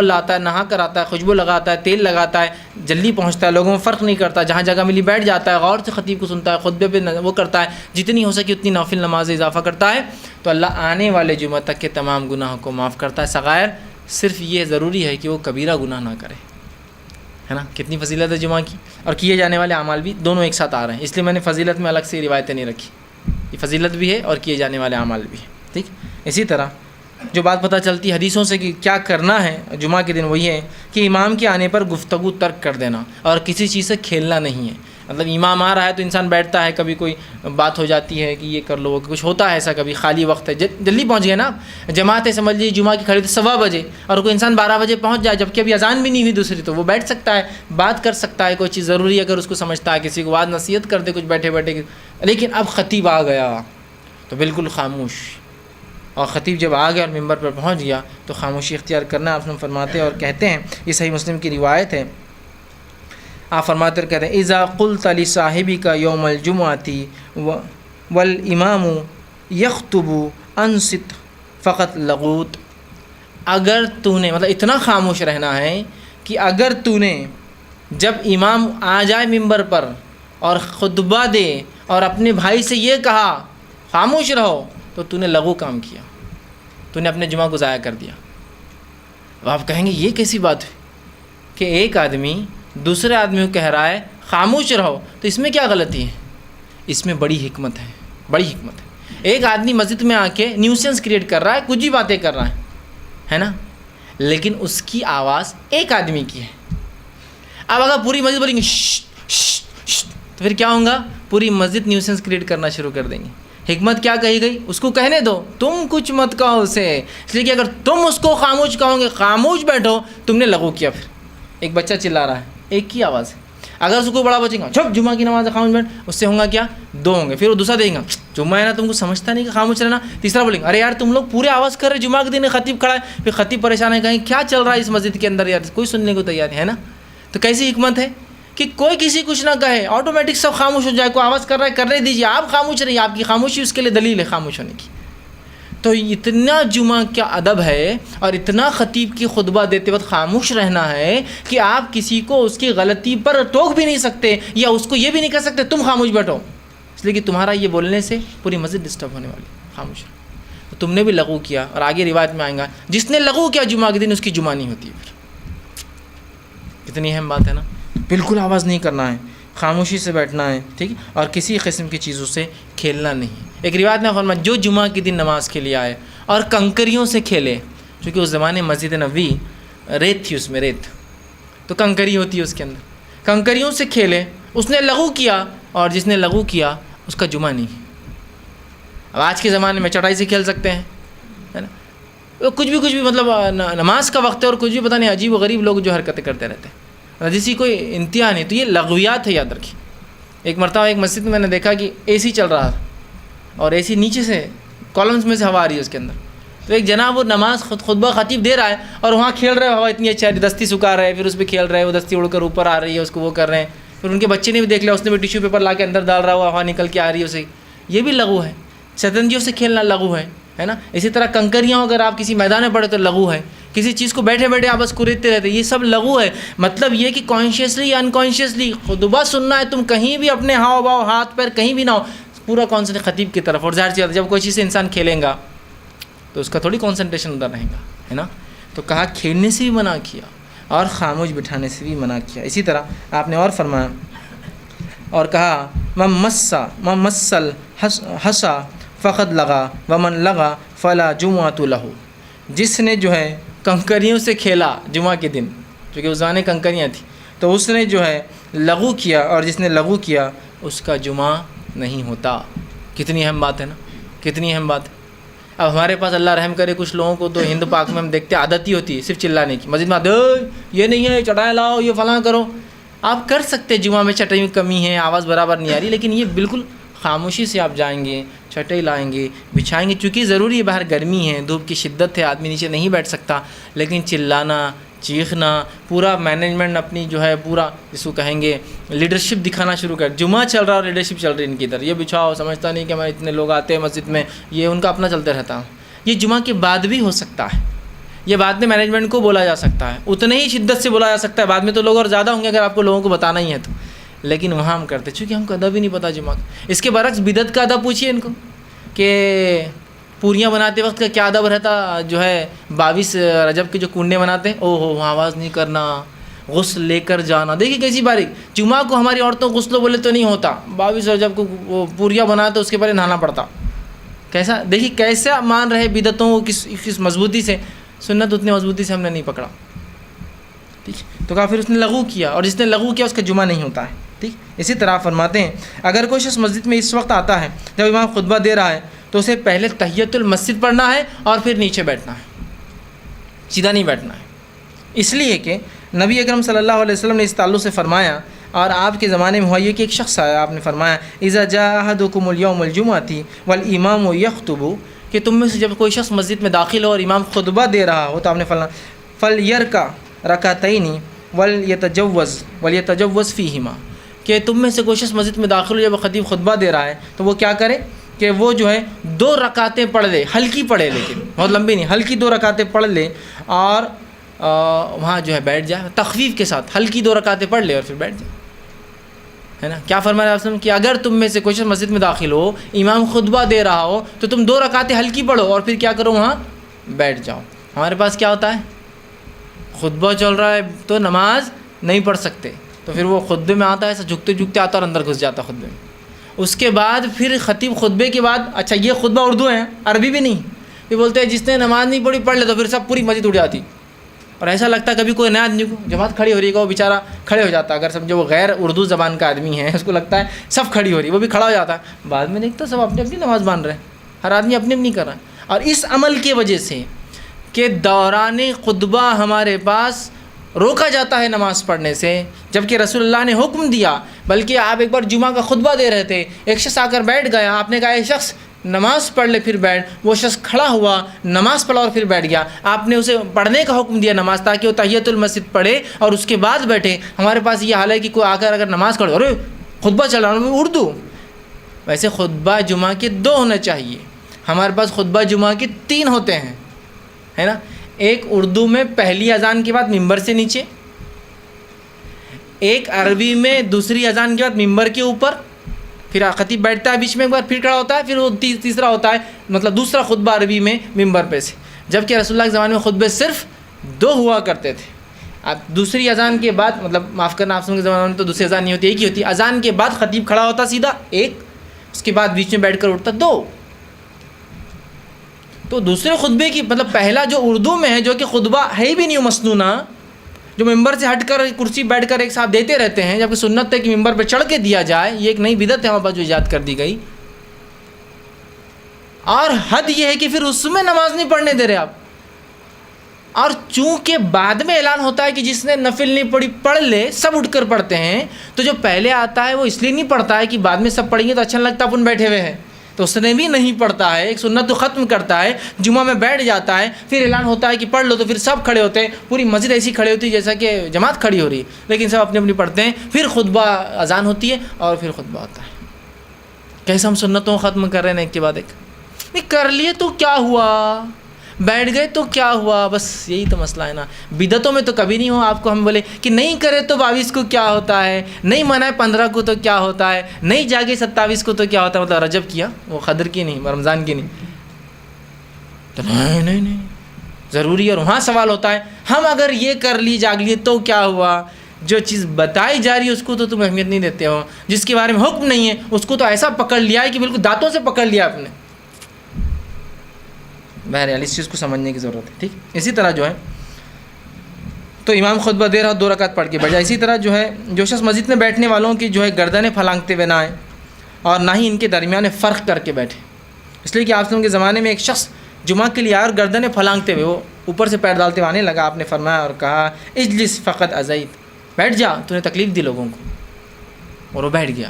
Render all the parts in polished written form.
لاتا ہے، نہا کر آتا ہے، خوشبو لگاتا ہے، تیل لگاتا ہے، جلدی پہنچتا ہے، لوگوں میں فرق نہیں کرتا، جہاں جگہ ملی بیٹھ جاتا ہے، غور سے خطیب کو سنتا ہے، خطبے پہ وہ کرتا ہے، جتنی ہو سکے اتنی نافل نماز اضافہ کرتا ہے، تو اللہ آنے والے جمعہ تک کے تمام گناہوں کو معاف کرتا ہے صغائر. صرف یہ ضروری ہے کہ وہ کبیرہ گناہ نہ کرے، ہے نا. کتنی فضیلت ہے جمعہ کی، اور کیے جانے والے اعمال بھی دونوں ایک ساتھ آ رہے ہیں، اس لیے میں نے فضیلت میں الگ سے روایتیں نہیں رکھی. یہ فضیلت بھی ہے اور کیے جانے والے اعمال بھی ہیں. ٹھیک. اسی طرح جو بات پتہ چلتی حدیثوں سے کہ کیا کرنا ہے جمعہ کے دن، وہی ہے کہ امام کے آنے پر گفتگو ترک کر دینا اور کسی چیز سے کھیلنا نہیں ہے. مطلب امام آ رہا ہے تو انسان بیٹھتا ہے، کبھی کوئی بات ہو جاتی ہے کہ یہ کر لو، کچھ ہوتا ہے ایسا، کبھی خالی وقت ہے، جلدی پہنچ گئے نا، جماعت ہے سمجھ لیجیے جمعہ کی کھڑی تو 1:15 بجے، اور کوئی انسان 12 بجے پہنچ جائے جبکہ ابھی اذان بھی نہیں ہوئی دوسری، تو وہ بیٹھ سکتا ہے، بات کر سکتا ہے، کوئی چیز ضروری ہے اگر اس کو سمجھتا ہے، کسی کو بات نصیحت کر دے کچھ بیٹھے بیٹھے. لیکن اب خطیب آ گیا تو بالکل خاموش، اور خطیب جب آ گیا اور ممبر پر پہنچ گیا تو خاموشی اختیار کرنا آپ فرماتے ہیں. اور کہتے ہیں، یہ صحیح مسلم کی روایت ہے، آپ فرماتے اور کہتے ہیں اذا قلت لصاحبک یوم الجمعۃ والامام یخطب انصت فقط لغوت. اگر تو نے مطلب اتنا خاموش رہنا ہے کہ اگر تو نے جب امام آ جائے ممبر پر اور خطبہ دے اور اپنے بھائی سے یہ کہا خاموش رہو، تو تو نے لغو کام کیا، تو نے اپنے جمعہ کو ضائع کر دیا. اب آپ کہیں گے یہ کیسی بات ہے کہ ایک آدمی دوسرے آدمی کو کہہ رہا ہے خاموش رہو، تو اس میں کیا غلطی ہے؟ اس میں بڑی حکمت ہے، بڑی حکمت ہے. ایک آدمی مسجد میں آ کے نیوسنس کریٹ کر رہا ہے، کچھ بھی باتیں کر رہا ہے نا، لیکن اس کی آواز ایک آدمی کی ہے. اب اگر پوری مسجد بولیں گے تو پھر کیا ہوگا؟ پوری مسجد نیوسنس کریٹ کرنا شروع کر دیں گے. حکمت کیا کہی گئی؟ اس کو کہنے دو، تم کچھ مت کہو اسے، اس لیے کہ اگر تم اس کو خاموش کہو گے خاموش بیٹھو، تم نے لغو کیا. پھر ایک بچہ چلا رہا ہے، ایک کی آواز ہے، اگر اس کو بڑا بچے گا چھپ جمعہ کی نماز ہے خاموش بیٹھ، اس سے ہوں گا کیا؟ 2 ہوں گے. پھر وہ دوسرا دیں گا جمعہ ہے نا، تم کو سمجھتا نہیں کہ خاموش رہنا. تیسرا بولیں گے ارے یار تم لوگ پورے آواز کر رہے، جمعہ کے دن خطیب کھڑا ہے. پھر خطیب پریشان ہے، کہیں کیا چل رہا ہے اس مسجد کے اندر یار، کوئی سننے کو تیار ہے نا. تو کیسی حکمت ہے کہ کوئی کسی کچھ نہ کہے، آٹومیٹک سب خاموش ہو جائے. کوئی آواز کر رہا ہے کرنے دیجیے، آپ خاموش رہیے، آپ کی خاموشی اس کے لیے دلیل ہے خاموش ہونے کی. تو اتنا جمعہ کا ادب ہے اور اتنا خطیب کی خطبہ دیتے وقت خاموش رہنا ہے کہ آپ کسی کو اس کی غلطی پر ٹوک بھی نہیں سکتے یا اس کو یہ بھی نہیں کہہ سکتے تم خاموش بیٹھو، اس لیے کہ تمہارا یہ بولنے سے پوری مسجد ڈسٹرب ہونے والی. خاموش تو تم نے بھی لغو کیا، اور آگے روایت میں آئیں گا جس نے لغو کیا جمعہ کے دن اس کی جمعہ نہیں ہوتی. پھر کتنی اہم بات ہے نا. بالکل آواز نہیں کرنا ہے، خاموشی سے بیٹھنا ہے، ٹھیک، اور کسی قسم کی چیزوں سے کھیلنا نہیں. ایک روایت میں فرمایا جو جمعہ کے دن نماز کے لیے آئے اور کنکریوں سے کھیلے، چونکہ اس زمانے مسجد نبوی ریت تھی، اس میں ریت تو کنکری ہوتی ہے اس کے اندر، کنکریوں سے کھیلے، اس نے لغو کیا، اور جس نے لغو کیا اس کا جمعہ نہیں. اب آج کے زمانے میں چٹائی سے کھیل سکتے ہیں، ہے نا، کچھ بھی مطلب نماز کا وقت ہے اور کچھ بھی پتہ نہیں عجیب و غریب لوگ جو حرکتیں کرتے رہتے ہیں، جس کی کوئی انتہا نہیں. تو یہ لغویات ہے، یاد رکھیے. ایک مرتبہ ایک مسجد میں نے دیکھا کہ اے سی چل رہا تھا اور اے سی نیچے سے کالمز میں سے ہوا آ رہی ہے اس کے اندر. تو ایک جناب وہ نماز خطبہ خطیب دے رہا ہے اور وہاں کھیل رہے، ہوا اتنی اچھی آ رہی، دستی سکھا رہے ہیں، پھر اس پہ کھیل رہے ہیں، وہ دستی اڑ کر اوپر آ رہی ہے، اس کو وہ کر رہے ہیں. پھر ان کے بچے نے بھی دیکھ لیا، اس نے بھی ٹیشو پیپر لا کے اندر ڈال رہا ہوا، ہوا نکل کے آ رہی ہے اسے. یہ بھی لغو ہے. شطرنجیوں سے کھیلنا لغو ہے نا. اسی طرح کنکریاں اگر آپ کسی میدان میں پڑے تو لغو ہے. کسی چیز کو بیٹھے بیٹھے آپ بس کوریدتے رہتے، یہ سب لغو ہے. مطلب یہ کہ کانشیسلی انکانشیسلی خطبہ سننا ہے، تم کہیں بھی اپنے ہاؤ باؤ ہاتھ پیر کہیں بھی نہ ہو، پورا کانسنٹریٹ خطیب کی طرف. اور ظاہر سی بات ہے جب کوئی چیز سے انسان کھیلیں گا تو اس کا تھوڑی کانسنٹریشن ادھر رہے گا، ہے نا. تو کہا کھیلنے سے بھی منع کیا اور خاموش بٹھانے سے بھی منع کیا. اسی طرح آپ نے اور فرمایا اور کہا من مسل حسا فقط لگا ومن لگا فلا جمعۃ لہو. جس نے جو ہے کنکریوں سے کھیلا جمعہ کے دن، چونکہ اس زمانے کنکریاں تھیں، تو اس نے جو ہے لغو کیا، اور جس نے لغو کیا اس کا جمعہ نہیں ہوتا. کتنی اہم بات ہے نا، کتنی اہم بات ہے. اب ہمارے پاس اللہ رحم کرے کچھ لوگوں کو تو ہند پاک میں ہم دیکھتے عادت ہی ہوتی ہے صرف چلانے کی. مسجد میں آتے یہ نہیں ہے، چٹائی لاؤ، یہ فلاں کرو. آپ کر سکتے جمعہ میں چٹائی میں کمی ہے، آواز برابر نہیں آ رہی، لیکن یہ بالکل خاموشی سے آپ جائیں گے، چٹائی لائیں گے، بچھائیں گے. چونکہ ضروری ہے باہر گرمی ہے، دھوپ کی شدت ہے، آدمی نیچے نہیں بیٹھ سکتا، لیکن چلانا، چیخنا، پورا مینجمنٹ اپنی جو ہے پورا جس کو کہیں گے لیڈرشپ دکھانا شروع کر. جمعہ چل رہا اور لیڈرشپ چل رہی ان کی ادھر، یہ بچھاؤ، سمجھتا نہیں کہ ہمارے اتنے لوگ آتے ہیں مسجد میں، یہ ان کا اپنا چلتے رہتا. یہ جمعہ کے بعد بھی ہو سکتا ہے، یہ بعد میں مینجمنٹ کو بولا جا سکتا ہے، اتنے ہی شدت سے بولا جا سکتا ہے، بعد میں تو لوگ اور زیادہ ہوں گے اگر آپ کو لوگوں کو بتانا ہی ہے تو، لیکن وہاں ہم کرتے چونکہ ہم کو ادب ہی نہیں پتہ جمعہ کا۔ اس کے برعکس بدعت کا ادب پوچھیے ان کو کہ پوریاں بناتے وقت کا کیا ادب رہتا، جو ہے 22 رجب کے جو کنڈے بناتے ہیں، او ہو وہاں آواز نہیں کرنا، غسل لے کر جانا، دیکھیے کیسی باریک۔ جمعہ کو ہماری عورتوں غسل بولے تو نہیں ہوتا، 22 رجب کو وہ پوریاں بناتے تو اس کے پہلے نہانا پڑتا۔ کیسا دیکھیے کیسا مان رہے بدعتوں کو، کس مضبوطی سے، سنت اتنی مضبوطی سے ہم نے نہیں پکڑا، ٹھیک۔ تو کہا پھر اس نے لغو کیا، اور جس نے لغو کیا اس کا جمعہ نہیں ہوتا ہے، ٹھیک۔ اسی طرح فرماتے ہیں اگر کوئی شخص مسجد میں اس وقت آتا ہے جب امام خطبہ دے رہا ہے تو اسے پہلے تحیۃ المسجد پڑھنا ہے اور پھر نیچے بیٹھنا ہے، سیدھا نہیں بیٹھنا ہے، اس لیے کہ نبی اکرم صلی اللہ علیہ وسلم نے اس تعلق سے فرمایا، اور آپ کے زمانے میں ہوا یہ کہ ایک شخص آیا، آپ نے فرمایا اذا جاء احدکم اليوم الجمعۃ والامام یخطب، کہ تم میں سے جب کوئی شخص مسجد میں داخل ہو اور امام خطبہ دے رہا ہو تو آپ نے فرمایا فلیرکع رکعتین ولیتجوز فیہما، کہ تم میں سے کوئی شخص مسجد میں داخل ہو جب خطیب خطبہ دے رہا ہے تو وہ کیا کرے کہ وہ جو ہے 2 رکعتیں پڑھ لے، ہلکی پڑھے، لیکن بہت لمبی نہیں، ہلکی 2 رکعتیں پڑھ لے اور وہاں جو ہے بیٹھ جائے، تخفیف کے ساتھ ہلکی 2 رکعتیں پڑھ لے اور پھر بیٹھ جائے، ہے نا۔ کیا فرمایا آپ نے کہ اگر تم میں سے کوئی شخص مسجد میں داخل ہو، امام خطبہ دے رہا ہو تو تم 2 رکعتیں ہلکی پڑھو اور پھر کیا کرو وہاں بیٹھ جاؤ۔ ہمارے پاس کیا ہوتا ہے، خطبہ چل رہا ہے تو نماز نہیں پڑھ سکتے، تو پھر وہ خطبے میں آتا ہے ایسا جھکتے جھکتے آتا اور اندر گھس جاتا خطبے میں۔ اس کے بعد پھر خطیب خطبے کے بعد، اچھا یہ خطبہ اردو ہے عربی بھی نہیں، یہ بولتے ہیں جس نے نماز نہیں پڑھی پڑھ لے، تو پھر سب پوری مسجد اٹھ جاتی، اور ایسا لگتا ہے کبھی کوئی نیا آدمی کو جماعت کھڑی ہو رہی ہے وہ بیچارہ کھڑے ہو جاتا، اگر سمجھو وہ غیر اردو زبان کا آدمی ہے اس کو لگتا ہے سب کھڑی ہو رہی ہے، وہ بھی کھڑا ہو جاتا ہے، بعد میں دیکھتا سب اپنی اپنی نماز مان رہے ہیں، ہر آدمی اپنی اپنی کر رہا ہے۔ اور اس عمل کی وجہ سے کہ دوران خطبہ ہمارے پاس روکا جاتا ہے نماز پڑھنے سے، جبکہ رسول اللہ نے حکم دیا، بلکہ آپ ایک بار جمعہ کا خطبہ دے رہے تھے، ایک شخص آ کر بیٹھ گیا، آپ نے کہا اے شخص نماز پڑھ لے پھر بیٹھ، وہ شخص کھڑا ہوا نماز پڑھا اور پھر بیٹھ گیا، آپ نے اسے پڑھنے کا حکم دیا نماز، تاکہ وہ تحیۃ المسجد پڑھے اور اس کے بعد بیٹھے۔ ہمارے پاس یہ حال ہے کہ کوئی آ کر اگر نماز پڑھے، ارے خطبہ چل رہا ہے اردو، ویسے خطبہ جمعہ کے 2 ہونے چاہیے، ہمارے پاس خطبہ جمعہ کے 3 ہوتے ہیں، ہے نا۔ ایک اردو میں پہلی اذان کے بعد ممبر سے نیچے، ایک عربی میں دوسری اذان کے بعد ممبر کے اوپر، پھر خطیب بیٹھتا ہے بیچ میں ایک بار پھر کھڑا ہوتا ہے، پھر وہ تیسرا ہوتا ہے، مطلب دوسرا خطبہ عربی میں ممبر پہ سے، جبکہ رسول اللہ کے زمانے میں خطبے صرف 2 ہوا کرتے تھے۔ اب دوسری اذان کے بعد، مطلب معاف کرنا آپ کے زمانے میں تو دوسری اذان نہیں ہوتی، ایک ہی ہوتی، اذان کے بعد خطیب کھڑا ہوتا سیدھا ایک، اس کے بعد بیچ میں بیٹھ کر اٹھتا 2۔ تو دوسرے خطبے کی مطلب پہلا جو اردو میں ہے، جو کہ خطبہ ہے ہی بھی نہیں مسنونہ، جو ممبر سے ہٹ کر کرسی بیٹھ کر ایک ساتھ دیتے رہتے ہیں، جبکہ سنت ہے کہ ممبر پہ چڑھ کے دیا جائے، یہ ایک نئی بدعت ہے ہمارے پاس جو ایجاد کر دی گئی، اور حد یہ ہے کہ پھر اس میں نماز نہیں پڑھنے دے رہے آپ۔ اور چونکہ بعد میں اعلان ہوتا ہے کہ جس نے نفل نہیں پڑھی پڑھ لے، سب اٹھ کر پڑھتے ہیں، تو جو پہلے آتا ہے وہ اس لیے نہیں پڑھتا ہے کہ بعد میں سب پڑھیں گے تو اچھا لگتا ہے اپن بیٹھے ہوئے ہیں، تو اس نے بھی نہیں پڑھتا ہے، ایک سنت تو ختم کرتا ہے، جمعہ میں بیٹھ جاتا ہے، پھر اعلان ہوتا ہے کہ پڑھ لو تو پھر سب کھڑے ہوتے ہیں، پوری مسجد ایسی کھڑی ہوتی ہے جیسا کہ جماعت کھڑی ہو رہی ہے، لیکن سب اپنی اپنی پڑھتے ہیں، پھر خطبہ اذان ہوتی ہے اور پھر خطبہ ہوتا ہے۔ کیسے ہم سنتوں کو ختم کر رہے ہیں ایک کے بعد ایک، نہیں کر لیے تو کیا ہوا، بیٹھ گئے تو کیا ہوا، بس یہی تو مسئلہ ہے نا۔ بدعتوں میں تو کبھی نہیں ہو آپ کو ہم بولے کہ نہیں کرے تو 22 کو کیا ہوتا ہے، نہیں منائے 15 کو تو کیا ہوتا ہے، نہیں جاگے 27 کو تو کیا ہوتا ہے، مطلب رجب کیا، وہ قدر کی نہیں، رمضان کی نہیں، تو نہیں ضروری ہے۔ اور وہاں سوال ہوتا ہے ہم اگر یہ کر لی جاگ لیے تو کیا ہوا، جو چیز بتائی جا رہی ہے اس کو تو تم اہمیت نہیں دیتے ہو، جس کے بارے میں حکم نہیں ہے اس کو تو ایسا پکڑ لیا ہے کہ بالکل دانتوں سے پکڑ لیا آپ نے۔ بہرحال اس چیز کو سمجھنے کی ضرورت ہے، ٹھیک۔ اسی طرح جو ہے تو امام خطبہ دے رہا 2 رکعت پڑھ کے بیٹھ جائے۔ اسی طرح جو ہے جو شخص مسجد میں بیٹھنے والوں کی جو ہے گردنیں پھلانگتے ہوئے نہ آئے اور نہ ہی ان کے درمیان فرق کر کے بیٹھے، اس لیے کہ آپ کے زمانے میں ایک شخص جمعہ کے لیے آیا اور گردنیں پھلانگتے ہوئے وہ اوپر سے پیر ڈالتے ہوئے آنے لگا، آپ نے فرمایا اور کہا اجلس فقط ازیت، بیٹھ جا، تو نے تکلیف دی لوگوں کو، اور وہ بیٹھ گیا،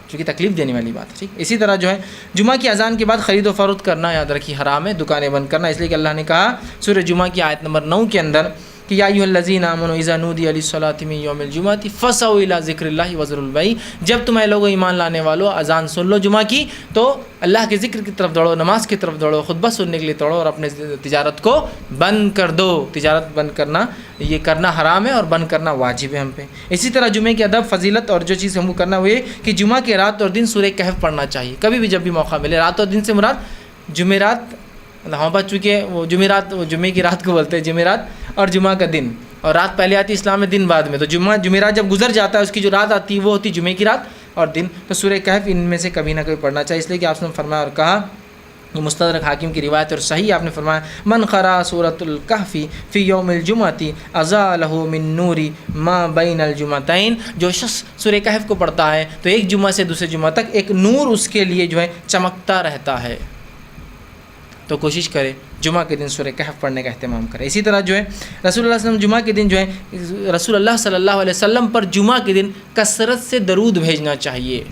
چونکہ تکلیف دینے والی بات ہے، ٹھیک۔ اسی طرح جو ہے جمعہ کی اذان کے بعد خرید و فروخت کرنا یاد رکھیے حرام ہے، دکانیں بند کرنا، اس لیے کہ اللہ نے کہا سورہ جمعہ کی آیت نمبر 9 کے اندر کہ یا ایھا الذین آمنوا اذا نودی للصلاۃ من یوم الجمعۃ فسعوا الی ذکر اللہ وذروا البیع، جب تم اے لوگو ایمان لانے والو اذان سن لو جمعہ کی تو اللہ کے ذکر کی طرف دوڑو، نماز کی طرف دوڑو، خطبہ سننے کے لیے دوڑو اور اپنے تجارت کو بند کر دو۔ تجارت بند کرنا یہ کرنا حرام ہے اور بند کرنا واجب ہے ہم پہ۔ اسی طرح جمعے کی ادب فضیلت اور جو چیز ہم کو کرنا وہ یہ کہ جمعہ کے رات اور دن سورہ کہف پڑھنا چاہیے، کبھی بھی جب بھی موقع ملے۔ رات اور دن سے مراد جمعرات، ہمارے پاس چونکہ وہ جمعرات، وہ جمعے کی رات کو بولتے ہیں جمعرات، اور جمعہ کا دن، اور رات پہلے آتی ہے اسلام میں، دن بعد میں، تو جمعرات جب گزر جاتا ہے اس کی جو رات آتی ہے وہ ہوتی ہے جمعے کی رات اور دن، تو سورہ کہف ان میں سے کبھی نہ کبھی پڑھنا چاہیے، اس لیے کہ آپ نے فرمایا اور کہا، یہ مستدرک حاکم کی روایت اور صحیح، آپ نے فرمایا من قرأ سورۃ الکہف فی یوم الجمعۃ ازالہ من نور ما بین الجمعتین، جو شخص سورہ کہف کو پڑھتا ہے تو ایک جمعہ سے دوسرے جمعہ تک ایک نور اس کے لیے جو ہے چمکتا رہتا ہے۔ تو کوشش کرے جمعہ کے دن سورہ کہف پڑھنے کا اہتمام کرے۔ اسی طرح جو ہے رسول اللہ صلی اللہ علیہ وسلم جمعہ کے دن جو ہے رسول اللہ صلی اللہ علیہ وسلم پر جمعہ کے دن کثرت سے درود بھیجنا چاہیے۔